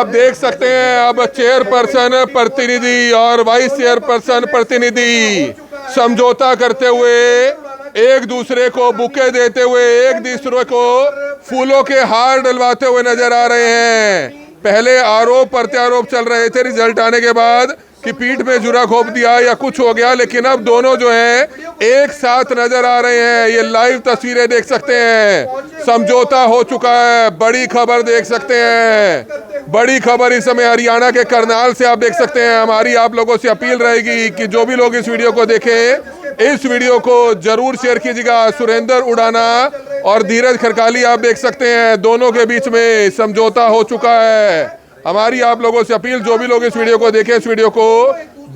आप देख सकते हैं अब चेयरपर्सन प्रतिनिधि और वाइस चेयरपर्सन प्रतिनिधि समझौता करते हुए, एक दूसरे को बुके देते हुए, एक दूसरे को फूलों के हार डलवाते हुए नजर आ रहे हैं। पहले आरोप प्रत्यारोप चल रहे थे रिजल्ट आने के बाद कि पीठ में जुरा घोंप दिया या कुछ हो गया, लेकिन अब दोनों जो हैं एक साथ नजर आ रहे हैं। ये लाइव तस्वीरें देख सकते हैं, समझौता हो चुका है। बड़ी खबर देख सकते हैं, बड़ी खबर इस समय हरियाणा के करनाल से आप देख सकते हैं। हमारी आप लोगों से अपील रहेगी कि जो भी लोग इस वीडियो को देखें, इस वीडियो को जरूर शेयर कीजिएगा। सुरेंद्र उड़ाना और धीरज खरकाली आप देख सकते हैं, दोनों के बीच में समझौता हो चुका है। हमारी आप लोगों से अपील, जो भी लोग इस वीडियो को देखें, इस वीडियो को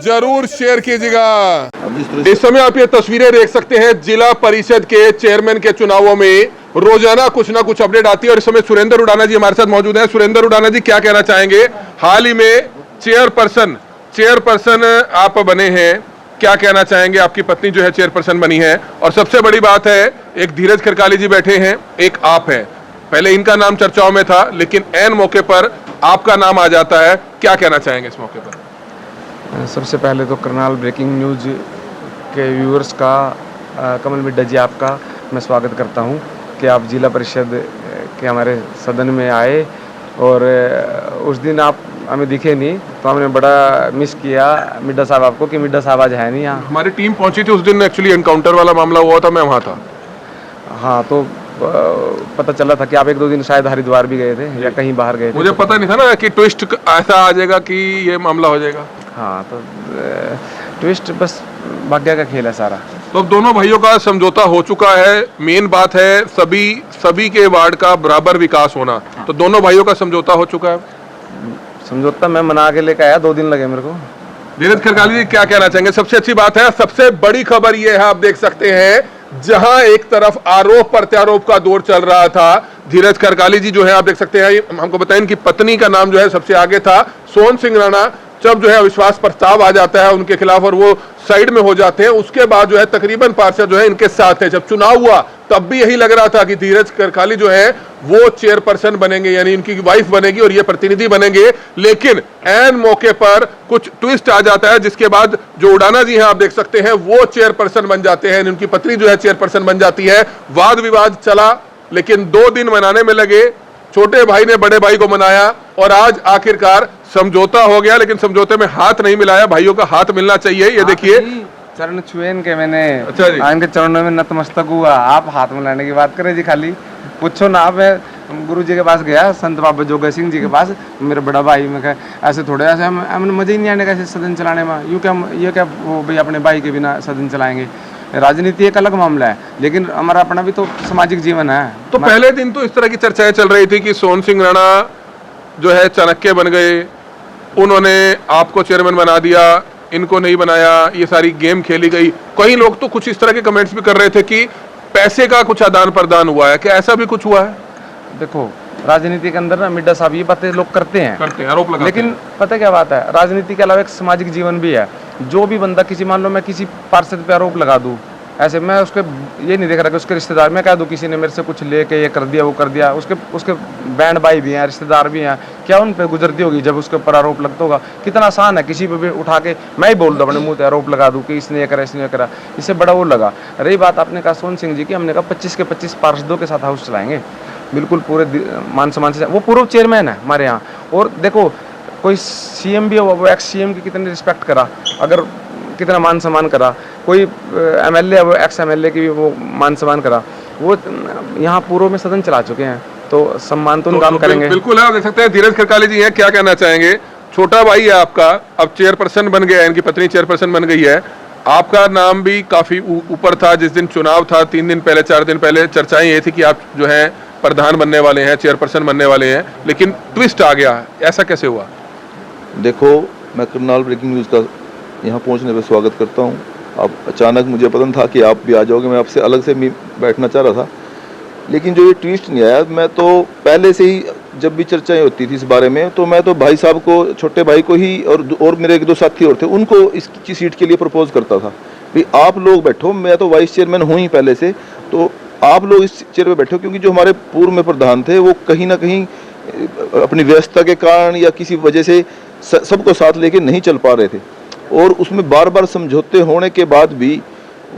जरूर शेयर कीजिएगा। इस समय आप ये तस्वीरें देख सकते हैं, जिला परिषद के चेयरमैन के चुनावों में रोजाना कुछ ना कुछ अपडेट आती है और इस समय सुरेंद्र उड़ाना जी हमारे साथ मौजूद हैं। सुरेंद्र उड़ाना जी, क्या कहना चाहेंगे? हाल ही में चेयरपर्सन आप बने हैं, क्या कहना चाहेंगे? आपकी पत्नी जो है चेयरपर्सन बनी है और सबसे बड़ी बात है, एक धीरज खरकाली जी बैठे हैं, एक आप हैं। पहले इनका नाम चर्चाओं में था, लेकिन ऐन मौके पर आपका नाम आ जाता है, क्या कहना चाहेंगे इस मौके पर? सबसे पहले तो करनाल ब्रेकिंग न्यूज के व्यूअर्स का, कमल मिड्डा जी आपका मैं स्वागत करता हूं कि आप जिला परिषद के हमारे सदन में आए और उस दिन आप हमें दिखे नहीं, तो हमने बड़ा मिस किया मिड्डा साहब आपको कि मिड्डा साहब आज है नहीं यहाँ। हमारी टीम पहुंची थी उस दिन, एक्चुअली एनकाउंटर वाला मामला हुआ था, मैं वहाँ था। हाँ, तो पता चला था कि आप एक दो दिन शायद हरिद्वार भी गए थे या कहीं बाहर गए थे। मुझे पता नहीं था ना कि ट्विस्ट ऐसा आ जाएगा कि ये मामला हो जाएगा। हाँ, तो ट्विस्ट बस भाग्य का खेल है सारा। तो अब दोनों भाइयों का समझौता हो चुका है। मेन बात है सभी के वार्ड का बराबर विकास होना, तो दोनों भाइयों का समझौता हो चुका है। समझौता मैं मना के लेकर आया, 2 दिन लगे मेरे को। धीरज खरकाली जी, क्या कहना चाहेंगे? सबसे अच्छी बात है, सबसे बड़ी खबर ये है, आप देख सकते हैं, जहां एक तरफ आरोप प्रत्यारोप का दौर चल रहा था, धीरज खरकाली जी जो है आप देख सकते हैं, हमको बताएं इनकी पत्नी का नाम जो है सबसे आगे था, सोन सिंह राणा। जब जो है अविश्वास प्रस्ताव आ जाता है उनके खिलाफ और वो साइड में हो जाते हैं, उसके बाद जो है तकरीबन पार्षद जो है इनके साथ है। जब चुनाव हुआ तब भी यही लग रहा था कि धीरज खरकाली जो है वो चेयरपर्सन बनेंगे, यानी इनकी वाइफ बनेगी और ये प्रतिनिधि बनेंगे। लेकिन ऐन मौके पर कुछ ट्विस्ट आ जाता है, जिसके बाद जो उड़ाना जी हैं आप देख सकते हैं, वो चेयरपर्सन बन जाते हैं, उनकी पत्नी जो है चेयरपर्सन बन जाती है। वाद विवाद चला, लेकिन 2 दिन मनाने में लगे, छोटे भाई ने बड़े भाई को मनाया और आज आखिरकार समझौता हो गया। लेकिन समझौते में हाथ नहीं मिलाया, भाइयों का हाथ मिलना चाहिए। ये देखिए, चरण छुए इनके मैंने। अच्छा जी, इनके चरणों में नतमस्तक हुआ। आप हाथ मिलाने की बात करें जी, खाली पूछो ना। मैं गुरु जी के पास गया, संत बाबा जोगा सिंह जी के पास, मेरा बड़ा भाई। मैं कहा ऐसे थोड़े ऐसे हमने मजे ही नहीं आने का सदन चलाने में। यूँ क्या ये क्या वो भाई अपने भाई के बिना सदन चलाएंगे? राजनीति एक अलग मामला है, लेकिन हमारा अपना भी तो सामाजिक जीवन है। तो पहले दिन तो इस तरह की चर्चाएं चल रही थी कि सोन सिंह राणा जो है चाणक्य बन गए, उन्होंने आपको चेयरमैन बना दिया, इनको नहीं बनाया, ये सारी गेम खेली गई। कई लोग तो कुछ इस तरह के कमेंट्स भी कर रहे थे कि पैसे का कुछ आदान प्रदान हुआ है। क्या ऐसा भी कुछ हुआ है? देखो, राजनीति के अंदर ना मिड्डा साहब ये बातें लोग करते हैं, आरोप लगाते हैं। लेकिन पता क्या बात है, राजनीति के अलावा एक सामाजिक जीवन भी है। जो भी बंदा किसी, मान लो मैं किसी पार्षद पे आरोप लगा दूं, ऐसे मैं उसके ये नहीं देख रहा कि उसके रिश्तेदार, मैं कह दूं किसी ने मेरे से कुछ लेके ये कर दिया वो कर दिया, उसके बैंड भाई भी हैं, रिश्तेदार भी हैं, क्या उन पे गुजरती होगी जब उसके ऊपर आरोप लगता होगा? कितना आसान है किसी पे भी उठा के मैं ही बोल दूं, अपने मुंह पे आरोप लगा दूं कि इसने ये करा इसने ये करा, इससे बड़ा वो लगा। रही बात आपने कहा सोन सिंह जी की, हमने कहा 25 के 25 पार्षदों के साथ हाउस चलाएंगे, बिल्कुल पूरे मान सम्मान से। वो पूर्व चेयरमैन है हमारे यहाँ। और देखो, कोई सीएम भी हो, वो एक्स सीएम की कितनी रिस्पेक्ट करा, अगर कितना मान सम्मान करा, कोई एमएलए वो एक्स एमएलए की भी वो मान सम्मान करा। वो यहाँ पूर्व में सदन चला चुके हैं, तो सम्मान तो काम करेंगे। बिल्कुल है, आप देख सकते हैं धीरज खरकाली जी हैं, क्या कहना चाहेंगे? छोटा भाई है आपका, अब चेयरपर्सन बन गया है, इनकी पत्नी चेयरपर्सन बन गई है, आपका नाम भी काफी ऊपर था। जिस दिन चुनाव था 3 दिन पहले 4 दिन पहले चर्चाएं ये थी कि आप जो है प्रधान बनने वाले हैं, चेयरपर्सन बनने वाले हैं, लेकिन ट्विस्ट आ गया। ऐसा कैसे हुआ? देखो, मैं करनाल ब्रेकिंग न्यूज़ का यहाँ पहुँचने पर स्वागत करता हूँ। अब अचानक मुझे पता था कि आप भी आ जाओगे, मैं आपसे अलग से बैठना चाह रहा था, लेकिन जो ये ट्विस्ट नहीं आया, मैं तो पहले से ही जब भी चर्चाएं होती थी इस बारे में, तो मैं तो भाई साहब को, छोटे भाई को ही और मेरे 1-2 साथी और थे, उनको इसकी सीट के लिए प्रपोज करता था कि आप लोग बैठो, मैं तो वाइस चेयरमैन हूँ ही पहले से, तो आप लोग इस चेयर पे बैठो, क्योंकि जो हमारे पूर्व में प्रधान थे वो कहीं ना कहीं अपनी व्यस्तता के कारण या किसी वजह से सबको साथ लेके नहीं चल पा रहे थे, और उसमें बार बार समझौते होने के बाद भी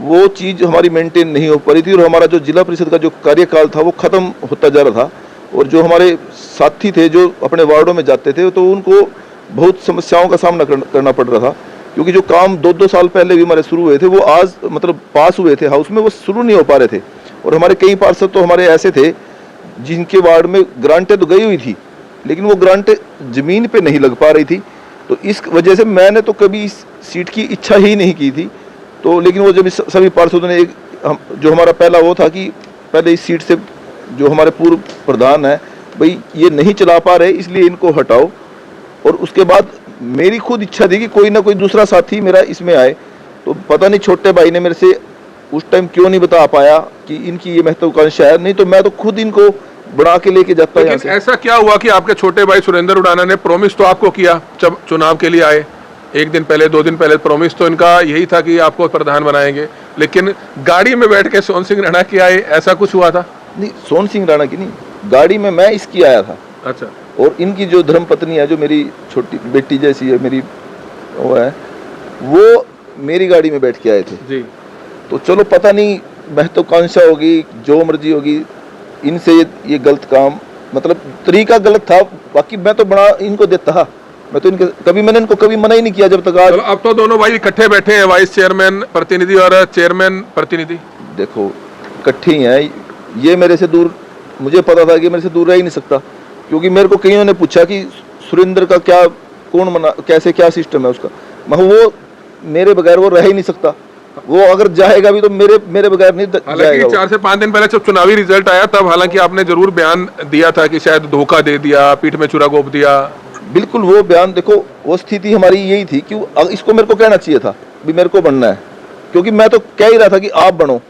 वो चीज़ हमारी मेंटेन नहीं हो पा रही थी, और हमारा जो जिला परिषद का जो कार्यकाल था वो ख़त्म होता जा रहा था। और जो हमारे साथी थे जो अपने वार्डों में जाते थे तो उनको बहुत समस्याओं का सामना करना पड़ रहा था, क्योंकि जो काम 2-2 साल पहले भी हमारे शुरू हुए थे वो आज मतलब पास हुए थे हाउस में, वो शुरू नहीं हो पा रहे थे। और हमारे कई पार्षद तो हमारे ऐसे थे जिनके वार्ड में ग्रांटें तो गई हुई थी, लेकिन वो ग्रांटें ज़मीन पे नहीं लग पा रही थी। तो इस वजह से मैंने तो कभी इस सीट की इच्छा ही नहीं की थी। तो लेकिन वो जब सभी पार्षदों ने जो हमारा पहला वो था कि पहले इस सीट से जो हमारे पूर्व प्रधान है भाई ये नहीं चला पा रहे इसलिए इनको हटाओ, और उसके बाद मेरी खुद इच्छा थी कि कोई ना कोई दूसरा साथी मेरा इसमें आए। तो पता नहीं छोटे भाई ने मेरे से उस टाइम क्यों नहीं बता पाया कि इनकी ये महत्वाकांक्षा है, नहीं तो मैं तो खुद इनको बढ़ा के लेके जाता। लेकिन ऐसा क्या हुआ कि आपके छोटे भाई सुरेंद्र उड़ाना ने प्रॉमिस तो आपको किया जब चुनाव के लिए आए, 1 दिन पहले 2 दिन पहले प्रॉमिस तो इनका यही था कि आपको प्रधान बनाएंगे, लेकिन गाड़ी में बैठ के सोहन सिंह राणा की आए, ऐसा कुछ हुआ था? नहीं, सोहन सिंह राणा की नहीं, गाड़ी में मैं इसकी आया था। अच्छा। और इनकी जो धर्मपत्नी है जो मेरी छोटी बेटी जैसी है मेरी वो है, वो मेरी गाड़ी में बैठ के आए थे जी। तो चलो पता नहीं महत्वाकांक्षा होगी जो मर्जी होगी, इनसे ये गलत काम मतलब तरीका गलत था। बाकी मैं तो बड़ा इनको देता था, मैं तो इनके कभी मैंने इनको कभी मना ही नहीं किया जब तक आज। अब तो दोनों भाई इकट्ठे बैठे हैं, वाइस चेयरमैन प्रतिनिधि और चेयरमैन प्रतिनिधि। देखो इकट्ठे ही हैं, ये मेरे से दूर, मुझे पता था कि मेरे से दूर रह ही नहीं सकता, क्योंकि मेरे को कईयों ने पूछा कि सुरेंद्र का क्या कौन मना कैसे क्या सिस्टम है उसका। मैं वो मेरे बगैर वो रह ही नहीं सकता, वो अगर जाएगा भी तो मेरे बगैर नहीं हालांकि जाएगा। 4 से 5 दिन पहले जब चुनावी रिजल्ट आया तब हालांकि आपने जरूर बयान दिया था कि शायद धोखा दे दिया, पीठ में छुरा घोंप दिया। बिल्कुल वो बयान देखो, वो स्थिति हमारी यही थी कि इसको मेरे को कहना चाहिए था भी मेरे को बनना है, क्योंकि मैं तो कह ही रहा था कि आप बनो,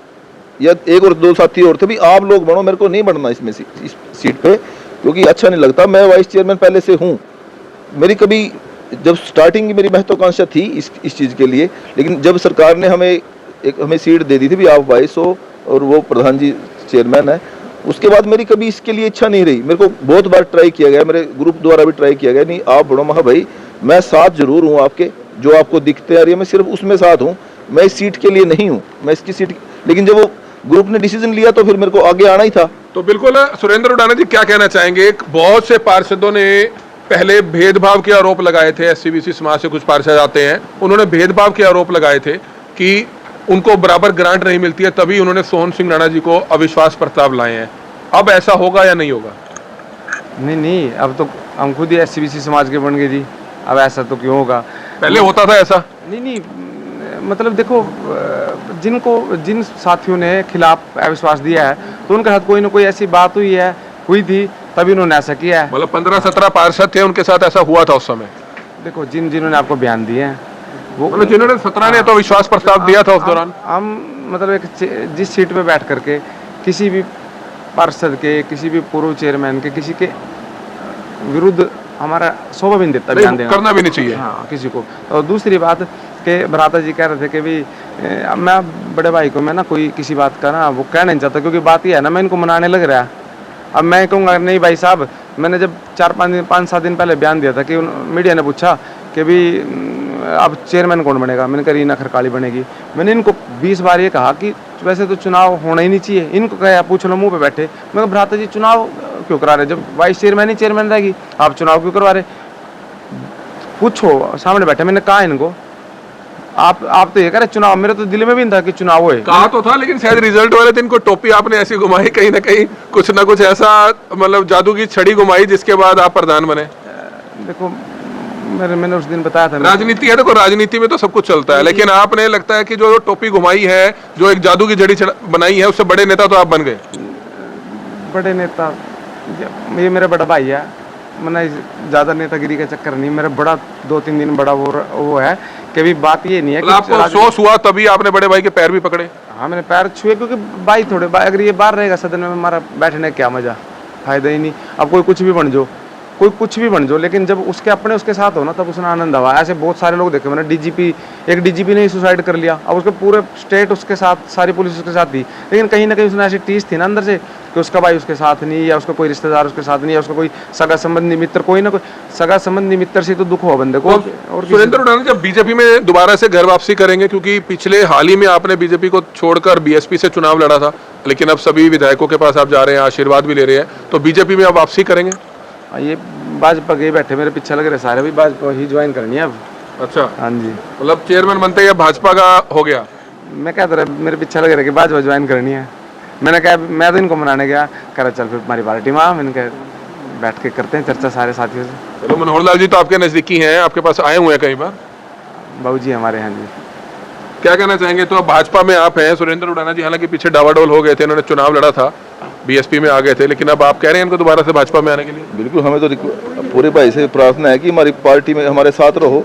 या 1 और 2 साथी और थे भी आप लोग बनो, मेरे को नहीं बनना इसमें इस सीट पे, क्योंकि अच्छा नहीं लगता। मैं वाइस चेयरमैन पहले से हूँ, मेरी कभी जब स्टार्टिंग की मेरी महत्वाकांक्षा थी इस चीज़ के लिए, लेकिन जब सरकार ने हमें सीट दे दी थी भी आप वाइस हो और वो प्रधान जी चेयरमैन है, उसके बाद मेरी कभी इसके लिए इच्छा नहीं रही। मेरे को बहुत बार ट्राई किया गया, मेरे ग्रुप द्वारा भी ट्राई किया गया, नहीं आप बढ़ो। महा भाई मैं साथ जरूर हूँ आपके, जो आपको दिखते आ रही है मैं सिर्फ उसमें साथ हूँ, मैं इस सीट के लिए नहीं हूँ, मैं इसकी सीट। लेकिन जब वो ग्रुप ने डिसीजन लिया तो फिर मेरे को आगे आना ही था। तो बिल्कुल सुरेंद्र उड़ाना जी क्या कहना चाहेंगे? बहुत से पार्षदों ने पहले भेदभाव के आरोप लगाए थे, एससीबीसी समाज से कुछ पार्षद आते हैं, उन्होंने भेदभाव के आरोप लगाए थे कि उनको बराबर ग्रांट नहीं मिलती है, तभी उन्होंने सोहन सिंह राणा जी को अविश्वास प्रस्ताव लाए हैं। अब ऐसा होगा या नहीं होगा? नहीं, अब तो हम खुद ही एससीबीसी समाज के बन गए जी, अब ऐसा तो क्यों होगा? पहले होता था ऐसा? नहीं, मतलब देखो जिन साथियों ने खिलाफ अविश्वास दिया है तो उनके साथ कोई ना कोई ऐसी बात हुई थी तभी उन्होंने ऐसा किया है। मतलब 15-17 पार्षद थे, उनके साथ ऐसा हुआ था उस समय? देखो जिन्होंने आपको बयान दिए हैं वो मतलब जिन्होंने 17 ने तो विश्वास प्रस्ताव दिया था उस दौरान। हम मतलब जिस सीट पे बैठ करके किसी भी पार्षद के, किसी भी पूर्व चेयरमैन के, किसी के विरुद्ध हमारा शोभा भी नहीं देता बयान देना, करना भी नहीं चाहिए। हाँ किसी को। और दूसरी बात के भ्राता जी कह रहे थे कि भी मैं बड़े भाई को मैं ना कोई किसी बात का ना वो कहना नहीं चाहता, क्योंकि बात ये है ना मैं इनको मनाने लग रहा है। अब मैं कहूँगा नहीं भाई साहब, मैंने जब 5-7 दिन पहले बयान दिया था कि मीडिया ने पूछा कि भी अब चेयरमैन कौन बनेगा, मैंने कहा रीना खरकाली बनेगी। मैंने इनको 20 बार ये कहा कि वैसे तो चुनाव होना ही नहीं चाहिए, इनको कहा पूछ लो मुँह पे बैठे। मैं कहा भ्राता जी चुनाव क्यों करा रहे, जब वाइस चेयरमैन ही चेयरमैन रहेगी आप चुनाव क्यों करवा रहे, पूछो सामने बैठे। मैंने कहा इनको आप तो ये कह रहे चुनाव, मेरे तो दिल में भी नहीं था कि चुनाव होए। कहा तो था, लेकिन शायद रिजल्ट वाले दिन को टोपी आपने ऐसी घुमाई, कहीं ना कहीं कुछ ना कुछ ऐसा मतलब जादू की छड़ी घुमाई जिसके बाद आप प्रधान बने। देखो मैंने उस दिन बताया था, राजनीति है, देखो राजनीति में तो सब कुछ चलता है, लेकिन आपने लगता है कि जो टोपी घुमाई है, जो एक जादू की जड़ी बनाई है, उससे बड़े नेता तो आप बन गए। बड़े नेता ये मेरा बड़ा भाई है, मैंने ज़्यादा नेतागिरी का चक्कर नहीं, मेरा बड़ा 2-3 दिन बड़ा वो है कि भी बात ये नहीं है कि आपको अफसोस हुआ तभी आपने बड़े भाई के पैर भी पकड़े? हाँ मैंने पैर छुए, क्योंकि भाई अगर ये बाहर रहेगा सदन में हमारा बैठने क्या मजा, फायदा ही नहीं। अब कोई कुछ भी बन जाओ, कोई कुछ भी बन जाओ, लेकिन जब उसके अपने उसके साथ हो ना तब उसने आनंद आवा। ऐसे बहुत सारे लोग देखे मैंने, एक डीजीपी ने सुसाइड कर लिया, अब उसके पूरे स्टेट उसके साथ, सारी पुलिस उसके साथ थी, लेकिन कहीं ना कहीं उसने ऐसी टीस थी ना अंदर से कि उसका भाई उसके साथ नहीं, या उसका कोई रिश्तेदार उसके साथ नहीं, या उसका कोई सगा संबंधी मित्र, कोई ना कोई सगा संबंधी मित्र से तो दुख हो बंदे को। और सुरेंद्र उड़ाना जब बीजेपी में दोबारा से घर वापसी करेंगे, क्योंकि पिछले हाल ही में आपने बीजेपी को छोड़कर बीएसपी से चुनाव लड़ा था, लेकिन अब सभी विधायकों के पास आप जा रहे हैं, आशीर्वाद भी ले रहे हैं, तो बीजेपी में आप वापसी करेंगे? ये भाजपा के बैठे मेरे पीछे लग रहे सारे, भी भाजपा ही ज्वाइन करनी है अब। अच्छा, हाँ जी, मतलब चेयरमैन बनते ही भाजपा का हो गया? मैं कहता रहा मेरे पीछे लग रहा कि भाजपा ज्वाइन करनी है। मैंने कहा, मैं तो इनको मनाने गया, कह रहा चल फिर हमारी पार्टी में आ। मैंने कहा बैठ के करते हैं चर्चा सारे साथियों से। चलो, मनोहर लाल जी तो आपके नजदीकी हैं, आपके पास आए हुए हैं कई बार। बाबू जी हमारे, हाँ जी। क्या कहना चाहेंगे? तो अब भाजपा में आप हैं, सुरेंद्र उड़ाना जी हालांकि पीछे डावाडोल हो गए थे, इन्होंने चुनाव लड़ा था, बीएसपी में आ गए थे, लेकिन अब आप कह रहे हैं इनको दोबारा से भाजपा में आने के लिए? बिल्कुल, हमें तो पूरे भाई से प्रार्थना है कि हमारी पार्टी में हमारे साथ रहो,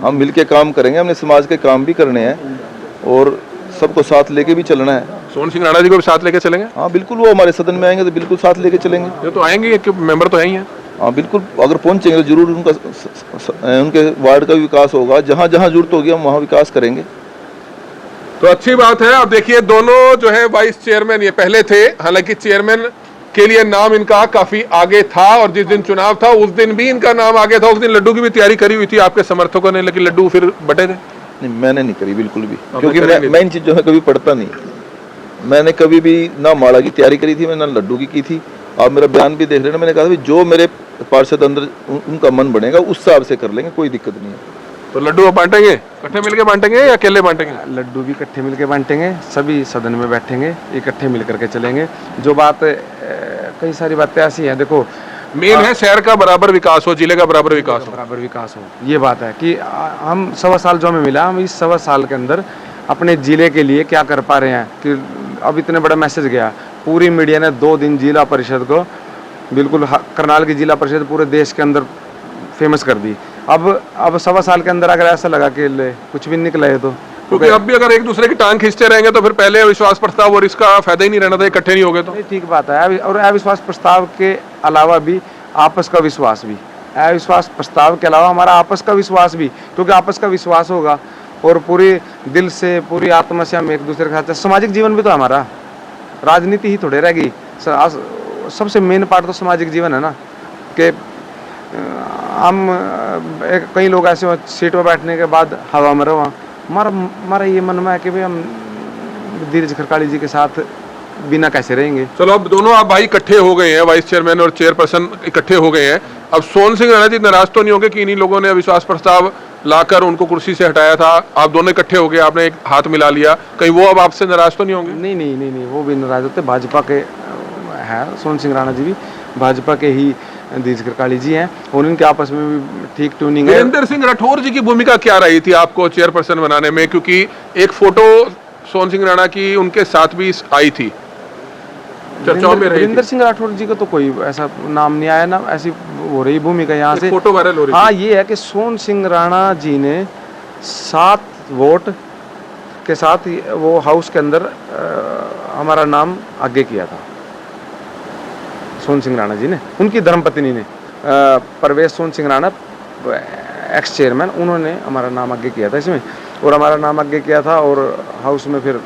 हम मिलके काम करेंगे, हमने समाज के काम भी करने हैं और सबको साथ लेके भी चलना है। सोहन सिंह राणा जी को भी साथ लेके चलेंगे? हाँ बिल्कुल, वो हमारे सदन में आएंगे तो बिल्कुल साथ लेके चलेंगे। ये तो आएंगे, मेंबर तो है ही हैं। हाँ बिल्कुल, अगर पहुंचेंगे तो जरूर उनके वार्ड का विकास होगा, जहाँ जहाँ जरूरत होगी हम वहाँ विकास करेंगे। तो अच्छी बात है। अब देखिए, दोनों जो है वाइस चेयरमैन ये पहले थे, हालांकि चेयरमैन के लिए नाम इनका काफी आगे था, और जिस दिन चुनाव था उस दिन भी इनका नाम आगे था। उस दिन लड्डू की भी तैयारी करी हुई थी आपके समर्थकों ने, लेकिन लड्डू फिर बटे थे। नहीं, मैंने नहीं करी बिल्कुल भी, क्योंकि मैं इन चीजों में कभी पढ़ता नहीं। मैंने कभी भी ना माला की तैयारी करी थी, मैंने ना लड्डू की थी। आप मेरा बयान भी देख लेना, मैंने कहा था जो मेरे पार्षद अंदर उनका मन बनेगा उस हिसाब से कर लेंगे, कोई दिक्कत नहीं है। तो लड्डू बांटेंगे, इकट्ठे मिलके बांटेंगे या अकेले बांटेंगे? लड्डू भी इकट्ठे मिलके बांटेंगे, सभी सदन में बैठेंगे, इकट्ठे मिल करके चलेंगे। जो बात कई सारी बातें ऐसी हैं, देखो मेन है शहर का बराबर विकास हो, जिले का बराबर विकास हो। बराबर विकास हो, ये बात है कि हम 1.25 साल जो हमें मिला, हम इस 1.25 साल के अंदर अपने जिले के लिए क्या कर पा रहे हैं। कि अब इतने बड़ा मैसेज गया, पूरी मीडिया ने 2 दिन जिला परिषद को बिल्कुल, करनाल की जिला परिषद पूरे देश के अंदर फेमस कर दी। अब 1.25 साल के अंदर अगर ऐसा लगा कि कुछ भी निकला है, तो क्योंकि अब भी अगर एक दूसरे की टांग खींचते रहेंगे तो फिर पहले अविश्वास प्रस्ताव और इसका फायदा ही नहीं रहना था, इकट्ठे नहीं हो गए तो। ठीक बात है। और अविश्वास प्रस्ताव के अलावा भी आपस का विश्वास भी, अविश्वास प्रस्ताव के अलावा हमारा आपस का विश्वास भी, क्योंकि आपस का विश्वास होगा और पूरी दिल से, पूरी आत्मा से हम एक दूसरे के साथ। सामाजिक जीवन भी तो हमारा, राजनीति ही थोड़े रहेगी, सबसे मेन पार्ट तो सामाजिक जीवन है ना। कि हम कई लोग ऐसे सीट पर बैठने के बाद हवा में रहो, हमारा ये मन में है कि भाई हम धीरज खरकाली जी के साथ बिना कैसे रहेंगे। चलो, अब दोनों आप भाई इकट्ठे हो गए हैं, वाइस चेयरमैन और चेयरपर्सन इकट्ठे हो गए हैं। अब सोहन सिंह राणा जी नाराज तो नहीं होंगे कि इन्हीं लोगों ने अविश्वास प्रस्ताव लाकर उनको कुर्सी से हटाया था? आप दोनों इकट्ठे हो गए, आपने एक हाथ मिला लिया, कहीं वो अब आपसे नाराज तो नहीं होंगे? नहीं नहीं नहीं नहीं, वो भी नाराज होते। भाजपा के हैं सोहन सिंह राणा जी भी, भाजपा के ही धीरज खरकाली जी हैं, और उनके आपस में भी ठीक ट्यूनिंग है। वीरेंद्र सिंह राठौर जी की भूमिका क्या रही थी आपको चेयरपर्सन बनाने में? क्योंकि एक फोटो सोहन सिंह राणा की उनके साथ भी आई थी, चर्चाओं में रही। वीरेंद्र सिंह राठौर जी का तो कोई ऐसा नाम नहीं आया ना, ऐसी हो रही भूमिका यहाँ से। फोटो वायरल हो रही। हाँ, ये है कि सोहन सिंह राणा जी ने 7 वोट के साथ वो हाउस के अंदर हमारा नाम आगे किया था। सोहन सिंह राणा जी ने, उनकी धर्मपत्नी ने, परवेश सोहन सिंह राणा एक्स चेयरमैन, उन्होंने हमारा नाम आगे किया था इसमें, और हमारा नाम आगे किया था, और हाउस में फिर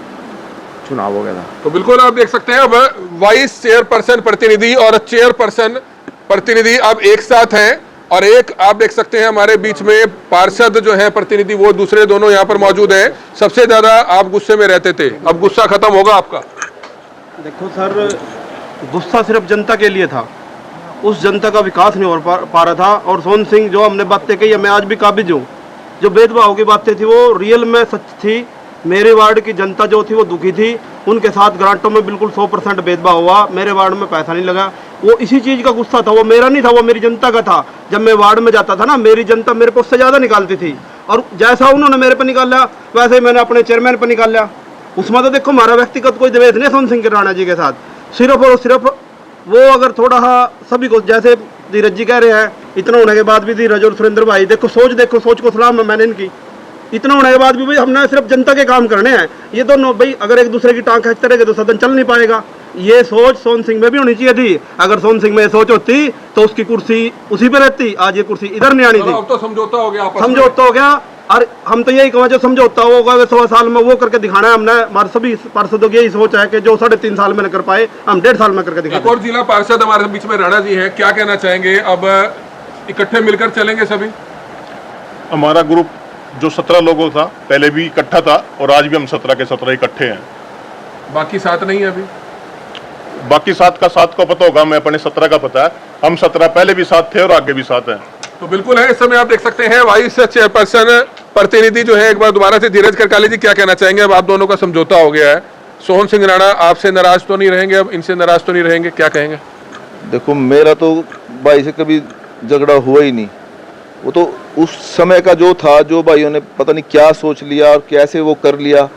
चुनाव हो गया था। तो बिल्कुल आप देख सकते हैं, अब वाइस चेयरपर्सन प्रतिनिधि और चेयरपर्सन प्रतिनिधि अब एक साथ हैं, और एक आप देख सकते हैं हमारे बीच में पार्षद जो है प्रतिनिधि, वो दूसरे दोनों यहाँ पर मौजूद हैं। सबसे ज्यादा आप गुस्से में रहते थे, अब गुस्सा खत्म होगा आपका? देखो सर, गुस्सा सिर्फ जनता के लिए था, उस जनता का विकास नहीं हो पा रहा था। और सोहन सिंह जो हमने बातें कही, मैं आज भी काबिज हूँ। जो भेदभाव की बातें थी वो रियल में सच थी। मेरे वार्ड की जनता जो थी वो दुखी थी, उनके साथ ग्रांटों में बिल्कुल 100% भेदभाव हुआ, मेरे वार्ड में पैसा नहीं लगा। वो इसी चीज़ का गुस्सा था, वो मेरा नहीं था, वो मेरी जनता का था। जब मैं वार्ड में जाता था ना, मेरी जनता मेरे को उससे ज़्यादा निकालती थी, और जैसा उन्होंने मेरे पर निकाला वैसे ही मैंने अपने चेयरमैन पर निकाला। उसमें तो देखो हमारा व्यक्तिगत कोई द्वेष नहीं सोहन सिंह राणा जी के साथ, सिर्फ और सिर्फ वो अगर थोड़ा सभी को, जैसे धीरज जी कह रहे हैं, इतना होने के बाद भी धीरज और सुरेंद्र भाई देखो सोच को सलाम है मैंने इनकी। इतना होने के बाद भी भाई हमने सिर्फ जनता के काम करने हैं। ये दोनों भाई अगर एक दूसरे की टांग खींचते रहेंगे तो सदन चल नहीं पाएगा। ये सोच सोहन सिंह में भी होनी चाहिए थी। अगर सोहन सिंह में ये सोच होती तो उसकी कुर्सी उसी पे रहती, आज ये कुर्सी इधर नहीं आनी थी। अब तो समझौता हो गया आपस में। समझौता हो गया, और हम तो यही कहें जो समझौता होगा 100 साल में वो करके दिखाना है हमने। हमारे सभी पार्षदों की यही सोच है कि जो 3.5 साल में न कर पाए हम 1.5 साल में करके एक दिखाते। और जिला पार्षद हमारे बीच में राणा जी हैं, क्या कहना चाहेंगे? अब इकट्ठे मिलकर चलेंगे सभी? हमारा ग्रुप जो 17 लोगों था पहले भी इकट्ठा था और आज भी हम 17 के 17 इकट्ठे हैं। बाकी साथ नहीं है अभी? बाकी 7 का 7 को पता होगा, हमें अपने 17 का पता है। हम 17 पहले भी साथ थे और आगे भी साथ हैं। तो बिल्कुल है। इस समय आप देख सकते हैं वाइस चेयरपर्सन प्रतिनिधि जो है, एक बार दोबारा से धीरज करकाली जी क्या कहना चाहेंगे? अब आप दोनों का समझौता हो गया है, सोहन सिंह राणा आपसे नाराज तो नहीं रहेंगे, अब इनसे नाराज तो नहीं रहेंगे, क्या कहेंगे? देखो मेरा तो भाई से कभी झगड़ा हुआ ही नहीं। वो तो उस समय का जो था, जो भाइयों ने पता नहीं क्या सोच लिया और कैसे वो कर लिया,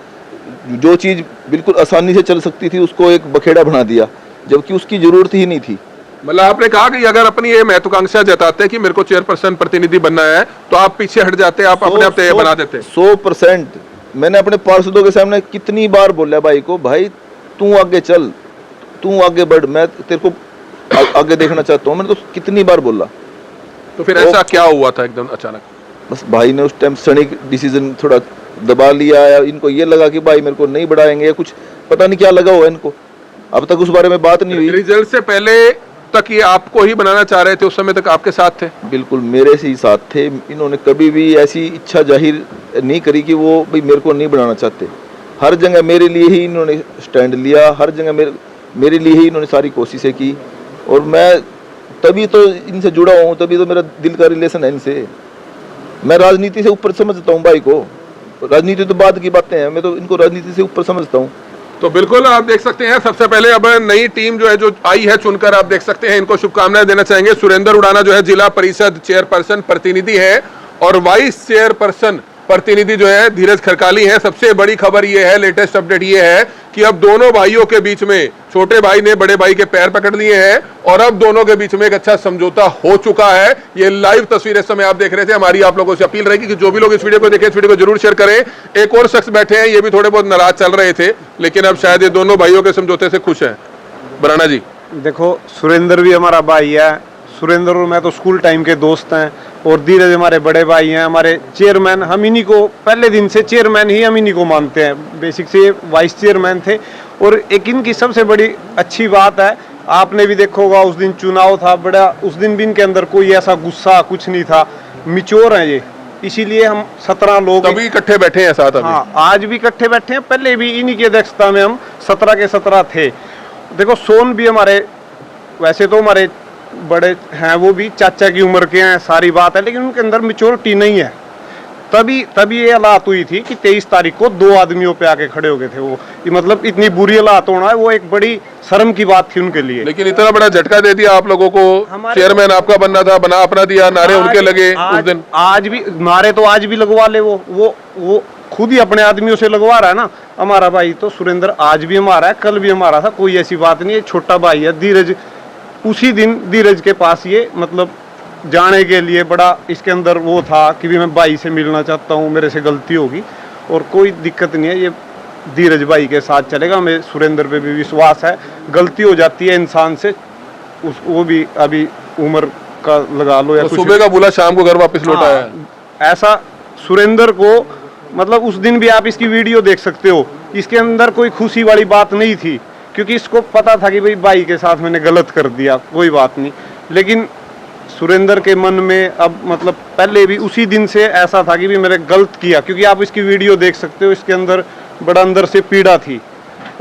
जो चीज़ बिल्कुल आसानी से चल सकती थी उसको एक बखेड़ा बना दिया, जबकि उसकी ज़रूरत ही नहीं थी। मतलब आपने कहा कि अगर अपनी ये महत्वाकांक्षा जताते कि मेरे को चेयरपर्सन प्रतिनिधि बनना है तो आप पीछे हट जाते, आप अपने आप तय बना देते। 100% मैंने अपने पार्षदों के सामने कितनी बार बोला भाई को, भाई तू आगे चल, तू आगे बढ़, मैं तेरे को आगे देखना चाहता हूँ। मैंने तो कितनी बार बोला। तो फिर ऐसा क्या हुआ था एकदम अचानक? बस भाई ने उस टाइम क्षणिक डिसीजन थोड़ा दबा लिया, या इनको ये लगा कि भाई मेरे को नहीं बढ़ाएंगे, या कुछ पता नहीं क्या लगा हुआ इनको। अब तक उस बारे में बात नहीं हुई। रिजल्ट से पहले तक ये आपको ही बनाना चाह रहे थे, उस समय तक आपके साथ थे? बिल्कुल मेरे से ही साथ थे। इन्होंने कभी भी ऐसी इच्छा जाहिर नहीं करी कि वो भाई मेरे को नहीं बनाना चाहते। हर जगह मेरे लिए ही इन्होंने स्टैंड लिया, हर जगह मेरे लिए ही इन्होंने सारी कोशिशें की, और मैं तभी तो इनसे जुड़ा हूँ, तभी तो मेरा दिल का रिलेशन है इनसे। मैं राजनीति से ऊपर समझता हूँ भाई को, राजनीति तो बाद की बातें हैं, मैं तो इनको राजनीति से ऊपर समझता हूँ। तो बिल्कुल आप देख सकते हैं, सबसे पहले अब नई टीम जो है जो आई है चुनकर, आप देख सकते हैं, इनको शुभकामनाएं देना चाहेंगे। सुरेंद्र उड़ाना जो है जिला परिषद चेयरपर्सन प्रतिनिधि है, और वाइस चेयरपर्सन प्रतिनिधि जो है धीरज खरकाली है। सबसे बड़ी खबर ये है, लेटेस्ट अपडेट ये है कि अब दोनों भाइयों के बीच में, छोटे भाई ने बड़े भाई के पैर पकड़ लिए हैं और अब दोनों के बीच में एक अच्छा समझौता हो चुका है। ये लाइव तस्वीर इस समय आप देख रहे थे। हमारी आप लोगों से अपील रहेगी कि जो भी लोग इस वीडियो को देखें, इस वीडियो को जरूर शेयर करें। एक और शख्स बैठे हैं, ये भी थोड़े बहुत नाराज चल रहे थे, लेकिन अब शायद ये दोनों भाइयों के समझौते से खुश हैं। बराना जी, देखो सुरेंद्र भी हमारा भाई है, सुरेंद्र और मैं तो स्कूल टाइम के दोस्त हैं, और धीरज हमारे बड़े भाई हैं, हमारे चेयरमैन। हम इन्हीं को पहले दिन से चेयरमैन ही हम इन्हीं को मानते हैं। बेसिक से ये वाइस चेयरमैन थे। और एक इनकी सबसे बड़ी अच्छी बात है, आपने भी देखा होगा उस दिन चुनाव था बड़ा, उस दिन भी इनके अंदर कोई ऐसा गुस्सा कुछ नहीं था, मिच्योर हैं ये, इसीलिए हम 17 लोग तभी इकट्ठे बैठे हैं साथ अभी। हाँ, आज भी इकट्ठे बैठे हैं, पहले भी इन्हीं की अध्यक्षता में हम 17 के 17 थे। देखो सोन भी हमारे, वैसे तो हमारे बड़े हैं, वो भी चाचा की उम्र के हैं, सारी बात है, लेकिन उनके अंदर मेच्योरिटी नहीं है। तभी ये हालात हुई थी कि 23 तारीख को 2 आदमियों पे आके खड़े हो गए थे वो। ये मतलब इतनी बुरी हालात होना है, वो एक बड़ी शर्म की बात थी उनके लिए। लेकिन इतना बड़ा झटका दे दिया आप लोगों को। चेयरमैन आपका बनना था, बना अपना दिया, नारे उनके लगे उस दिन। आज भी नारे तो आज भी लगवा ले, वो खुद ही अपने आदमियों से लगवा रहा है ना हमारा भाई। तो सुरेंद्र आज भी हमारा है, कल भी हमारा था, कोई ऐसी बात नहीं है। छोटा भाई है धीरज, उसी दिन धीरज के पास ये मतलब जाने के लिए बड़ा इसके अंदर वो था कि भी मैं भाई से मिलना चाहता हूँ, मेरे से गलती होगी, और कोई दिक्कत नहीं है, ये धीरज भाई के साथ चलेगा। हमें सुरेंद्र पे भी विश्वास है। गलती हो जाती है इंसान से, वो भी अभी उम्र का लगा लो या तो कुछ, सुबह का बुला शाम को घर वापस लौटा है। ऐसा सुरेंद्र को मतलब उस दिन भी आप इसकी वीडियो देख सकते हो, इसके अंदर कोई खुशी वाली बात नहीं थी, क्योंकि इसको पता था कि भाई के साथ मैंने गलत कर दिया, कोई बात नहीं। लेकिन सुरेंद्र के मन में अब मतलब पहले भी उसी दिन से ऐसा था कि भी मैंने गलत किया, क्योंकि आप इसकी वीडियो देख सकते हो, इसके अंदर बड़ा अंदर से पीड़ा थी।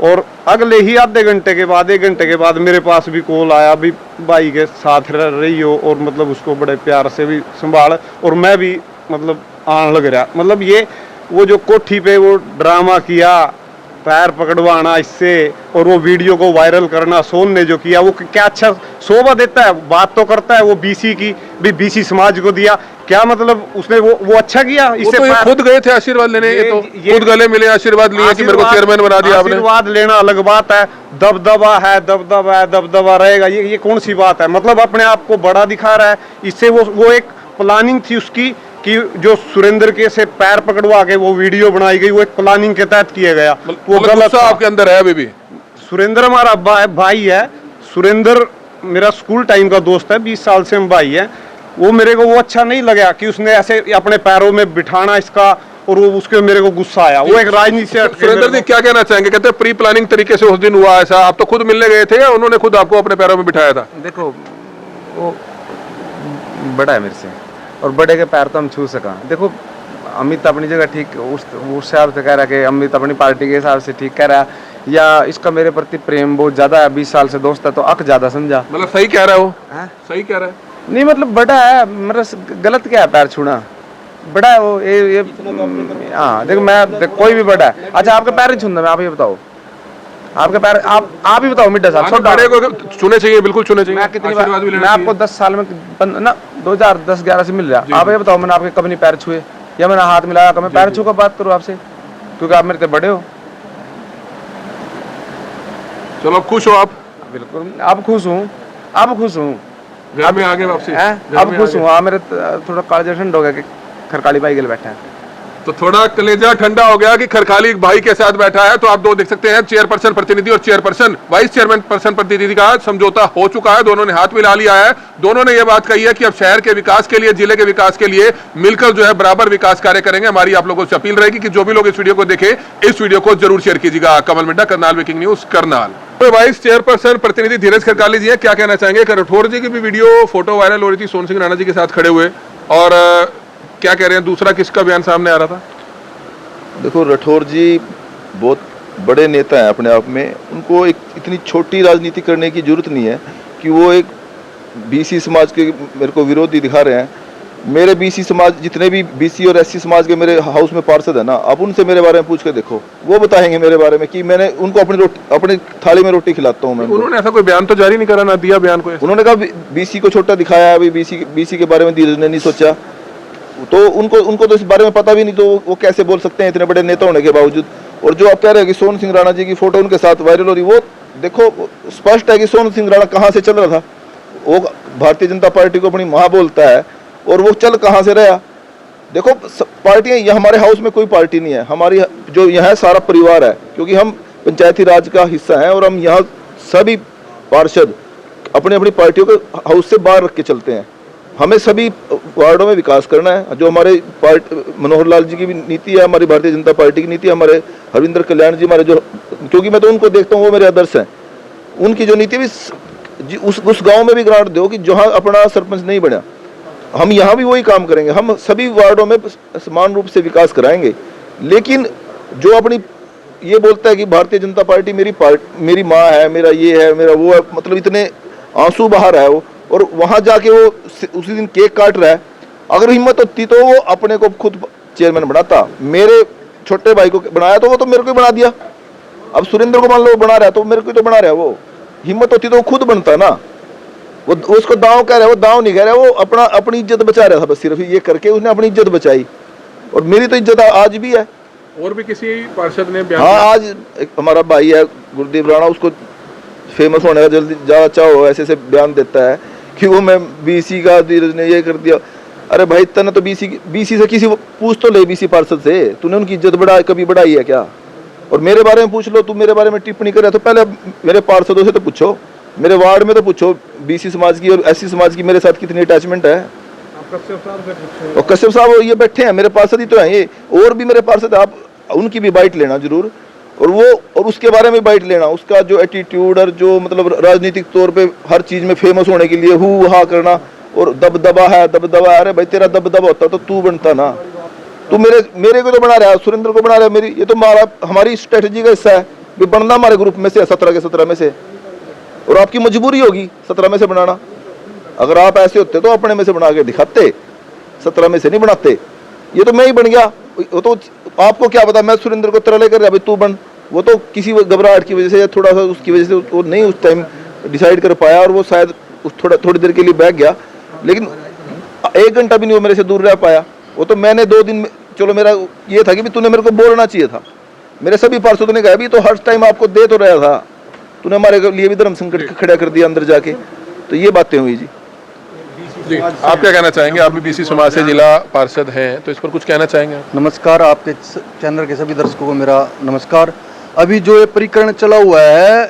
और अगले ही आधे घंटे के बाद, 1 घंटे के बाद मेरे पास भी कॉल आया, भी भाई के साथ रह रही हो और मतलब उसको बड़े प्यार से भी संभाल, और मैं भी मतलब आने लग रहा। मतलब ये वो जो कोठी पे वो ड्रामा किया, पैर पकड़वाना इससे, और वो वीडियो को वायरल करना सोन ने जो किया, वो क्या अच्छा शोभा देता है। बात तो करता है वो बीसी की, भी बीसी समाज को दिया, क्या मतलब उसने वो अच्छा किया। इससे तो खुद गए थे आशीर्वाद लेने, ये तो खुद गले मिले, आशीर्वाद लिए कि मेरे को चेयरमैन बना दिया आपने। आशीर्वाद लेना अलग बात है, दबदबा है, दबदबा रहेगा, ये कौन सी बात है। मतलब अपने आप को बड़ा दिखा रहा है। इससे वो एक प्लानिंग थी उसकी कि जो सुरेंद्र के से पैर पकड़वा के वो वीडियो बनाई गई, वो एक प्लानिंग के तहत किया गया। वो गलत आपके अंदर है अभी भी। सुरेंद्र हमारा भाई है। सुरेंद्र मेरा स्कूल टाइम का दोस्त है, 20 साल से हम भाई हैं। वो मेरे को वो अच्छा नहीं लगा कि उसने ऐसे अपने पैरों में बिठाना इसका, और वो उसके मेरे को गुस्सा आया। वो एक राजनीति से सुरेंद्र जी क्या कहना चाहेंगे? कहते हैं प्री प्लानिंग तरीके से उस दिन हुआ ऐसा, आप तो खुद मिलने गए थे या उन्होंने खुद आपको अपने पैरों में बिठाया था? देखो वो बड़ा है मेरे से, और बड़े के पैर तो हम छू सका। देखो अमित अपनी जगह ठीक उस हिसाब से कह रहा है कि अमित अपनी पार्टी के हिसाब से ठीक कह रहा है, या इसका मेरे प्रति प्रेम बहुत ज्यादा है, 20 साल से दोस्त है तो अक ज्यादा समझा। मतलब सही कह रहा है वो? हैं? सही कह रहा है? नहीं मतलब बड़ा है, मेरा गलत क्या है पैर छूना? बड़ा है वो, ये हाँ देखो कोई भी बड़ा है। अच्छा आपके पैर नहीं छूना मैं, आप ये बताओ, आपके पैर आप ही बताओ मिड्डा साहब। बड़े को छूने चाहिए, बिल्कुल छूने चाहिए। मैं कितनी बार आशीर्वाद भी लेना मैं आपको 10 साल में ना 2010-11 से मिल रहा, आप ये बताओ मैंने आपके कभी नहीं पैर छुए या मैंने हाथ मिलाया? मैं पैर छू कर बात करूँ आपसे, क्योंकि आप मेरे से बड़े हो। चलो अब खुश हो आप? बिल्कुल आप खुश हूँ, आप खुश हूँ। घर में आगे वापसी? अब खुश हूँ। हाँ मेरे थोड़ा कालजा ठंड हो गया कि खरकाली भाई के लिए बैठा है, तो थोड़ा कलेजा ठंडा हो गया कि खरखाली भाई के साथ बैठा है। तो आप दो देख सकते हैं, चेयरपर्सन प्रतिनिधि और चेयरपर्सन वाइस चेयरमैन पर्सन प्रतिनिधि का समझौता हो चुका है। दोनों ने हाथ मिला लिया है। दोनों ने यह बात कही है कि अब शहर के विकास के लिए, जिले के विकास के लिए मिलकर जो है बराबर विकास कार्य करेंगे। हमारी आप लोगों से अपील रहेगी कि जो भी लोग इस वीडियो को देखे, इस वीडियो को जरूर शेयर कीजिएगा। कमल मिड्डा, करनाल ब्रेकिंग न्यूज, करनाल। तो वाइस चेयरपर्सन प्रतिनिधि धीरज खरकाली जी हैं, क्या कहना चाहेंगे? राठौर जी की भी वीडियो फोटो वायरल हो रही थी सोहन सिंह राणा जी के साथ खड़े हुए, और क्या कह रहे हैं? दूसरा किसका बयान सामने आ रहा था? देखो राठौर जी बहुत बड़े नेता हैं अपने आप में। उनको एक इतनी छोटी राजनीति करने की जरूरत नहीं है कि वो एक बीसी समाज के मेरे को विरोधी दिखा रहे हैं। मेरे बीसी समाज जितने भी बीसी और एससी समाज के मेरे हाउस में पार्षद है ना, आप उनसे मेरे बारे में पूछ के देखो, वो बताएंगे मेरे बारे में कि मैंने उनको अपनी थाली में रोटी खिलाता हूँ मैं। उन्होंने ऐसा कोई बयान तो जारी नहीं करा, ना दिया बयान को। उन्होंने कहा बीसी को छोटा दिखाया, अभी बीसी के बारे में धीरज ने नहीं सोचा, तो उनको तो इस बारे में पता भी नहीं, तो वो कैसे बोल सकते हैं इतने बड़े नेता होने के बावजूद। और जो आप कह रहे हैं कि सोहन सिंह राणा जी की फोटो उनके साथ वायरल हो रही, वो देखो स्पष्ट है कि सोहन सिंह राणा कहाँ से चल रहा था। वो भारतीय जनता पार्टी को अपनी माँ बोलता है, और वो चल कहाँ से रहा। देखो पार्टियाँ, ये हमारे हाउस में कोई पार्टी नहीं है, हमारी जो यहाँ सारा परिवार है, क्योंकि हम पंचायती राज का हिस्सा हैं, और हम यहाँ सभी पार्षद अपनी अपनी पार्टियों को हाउस से बाहर रख के चलते हैं। हमें सभी वार्डों में विकास करना है। जो हमारे मनोहर लाल जी की भी नीति है, हमारी भारतीय जनता पार्टी की नीति है, हमारे हरविंदर कल्याण जी हमारे जो, क्योंकि मैं तो उनको देखता हूँ वो मेरे आदर्श हैं, उनकी जो नीति भी उस गांव में भी ग्रांट दो कि जहाँ अपना सरपंच नहीं बना, हम यहाँ भी वही काम करेंगे। हम सभी वार्डों में समान रूप से विकास कराएंगे। लेकिन जो अपनी ये बोलता है कि भारतीय जनता पार्टी मेरी माँ है, मेरा ये है, मेरा वो है, मतलब इतने आंसू बहा रहा है वो, और वहां जाके वो उसी दिन केक काट रहा है। अगर हिम्मत होती तो वो अपने को खुद चेयरमैन बनाता। मेरे छोटे भाई को बनाया तो वो तो मेरे को ही बना दिया। अब सुरेंद्र को मान लो बना रहा है तो मेरे को तो बना रहा है। वो हिम्मत होती तो वो खुद बनता ना। वो उसको दांव कह रहा है, वो दांव नहीं कह रहा है, वो अपनी इज्जत बचा रहा था बस। सिर्फ ये करके उसने अपनी इज्जत बचाई, और मेरी तो इज्जत आज भी है। और भी किसी पार्षद ने बयान? हाँ, आज एक हमारा भाई है गुरदीप राणा, उसको फेमस होने का जल्दी ज़्यादा चाहो ऐसे बयान देता है कि वो मैं बीसी का, धीरज ने ये कर दिया। अरे भाई तने तो बीसी से किसी पूछ तो ले, बीसी पार्षद से तूने उनकी इज्जत कभी बढ़ाई है क्या? और मेरे बारे में पूछ लो, तू मेरे बारे में टिप्पणी करे तो पहले मेरे पार्षदों से तो पूछो, मेरे वार्ड में तो पूछो बीसी समाज की और एससी समाज की मेरे साथ कितनी अटैचमेंट है। और कश्यप साहब ये बैठे हैं, मेरे पार्षद ही तो हैं ये, और भी मेरे पार्षद, आप उनकी भी बाइट लेना जरूर, और उसके बारे में बाइट लेना, उसका जो एटीट्यूड और जो मतलब राजनीतिक तौर पे हर चीज में फेमस होने के लिए हु हा करना और दबदबा है। अरे भाई तेरा दबदबा होता तो तू बनता ना। तू मेरे को तो बना रहा है, सुरेंद्र को बना रहा है। मेरी ये तो हमारी स्ट्रेटजी का हिस्सा है भी बनना हमारे ग्रुप में से 17 के 17 में से, और आपकी मजबूरी होगी 17 में से बनाना। अगर आप ऐसे होते तो अपने में से बना के दिखाते, 17 में से नहीं बनाते। ये तो मैं ही बन गया, वो तो आपको क्या पता, मैं सुरेंद्र को तरले कर रहा भाई तू बन। वो तो किसी घबराहट की वजह से या थोड़ा सा उसकी वजह से वो नहीं उस टाइम डिसाइड कर पाया, और वो शायद थोड़ी देर के लिए बैठ गया, लेकिन 1 घंटा भी नहीं वो मेरे से दूर रह पाया। वो तो मैंने 2 दिन में, चलो मेरा ये था कि भी तूने मेरे को बोलना चाहिए था। मेरे सभी पार्षदों ने कहा भी तो हर टाइम आपको दे तो रहा था, तूने हमारे लिए भी धर्म संकट खड़ा कर दिया अंदर जाके। तो ये बातें हुई जी। आप क्या कहना चाहेंगे? आप भी बीसी समाज से जिला पार्षद हैं, तो इस पर कुछ कहना चाहेंगे? नमस्कार, आपके चैनल के सभी दर्शकों को मेरा नमस्कार। अभी जो ये प्रकरण चला हुआ है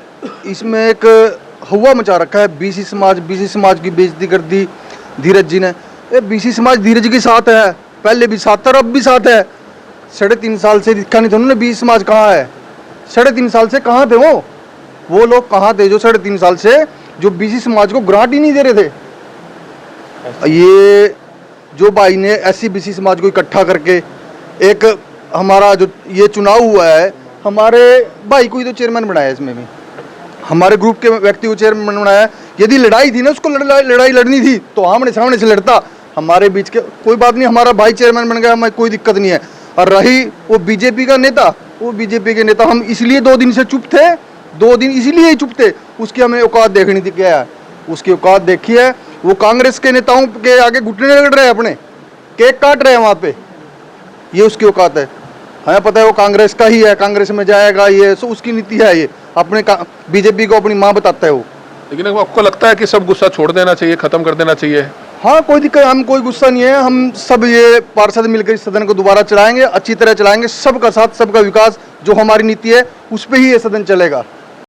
इसमें एक हवा मचा रखा है। बीसी समाज की बेइज्जती कर दी धीरज जी ने। ये बीसी समाज धीरज के साथ है, पहले भी साथ था और अब भी साथ है। 3.5 साल से दिखा नहीं था उन्होंने बीसी समाज कहाँ है। 3.5 साल से कहाँ थे वो लोग कहाँ थे जो 3.5 साल से जो बीसी समाज को ग्रांट ही नहीं दे रहे थे। ये जो भाई ने ऐसी बीसी समाज को इकट्ठा करके एक हमारा जो ये चुनाव हुआ है, हमारे भाई को ही तो चेयरमैन बनाया है, इसमें भी हमारे ग्रुप के व्यक्ति को चेयरमैन बनाया। यदि लड़ाई थी ना, उसको लड़ाई लड़नी थी तो आमने सामने से लड़ता। हमारे बीच के कोई बात नहीं, हमारा भाई चेयरमैन बन गया, हमें कोई दिक्कत नहीं है। और रही वो बीजेपी का नेता, वो बीजेपी के नेता हम इसलिए 2 दिन से चुप थे, 2 दिन इसीलिए ही चुप थे। उसकी हमें औकात देखनी थी, क्या है उसकी औकात देखी है। वो कांग्रेस के नेताओं के आगे घुटने रगड़ रहे हैं, अपने केक काट रहे हैं वहाँ पे, ये उसकी औकात है। हमें पता है वो कांग्रेस का ही है, कांग्रेस में जाएगा, ये सो उसकी नीति है। ये अपने बीजेपी को अपनी माँ बताता है वो। लेकिन आपको लगता है कि सब गुस्सा छोड़ देना चाहिए, खत्म कर देना चाहिए? हाँ, कोई दिक्कत, हम कोई गुस्सा नहीं है। हम सब ये पार्षद मिलकर इस सदन को दोबारा चलाएंगे, अच्छी तरह चलाएंगे, सबका साथ सबका विकास, जो हमारी नीति है उस पर ही ये सदन चलेगा।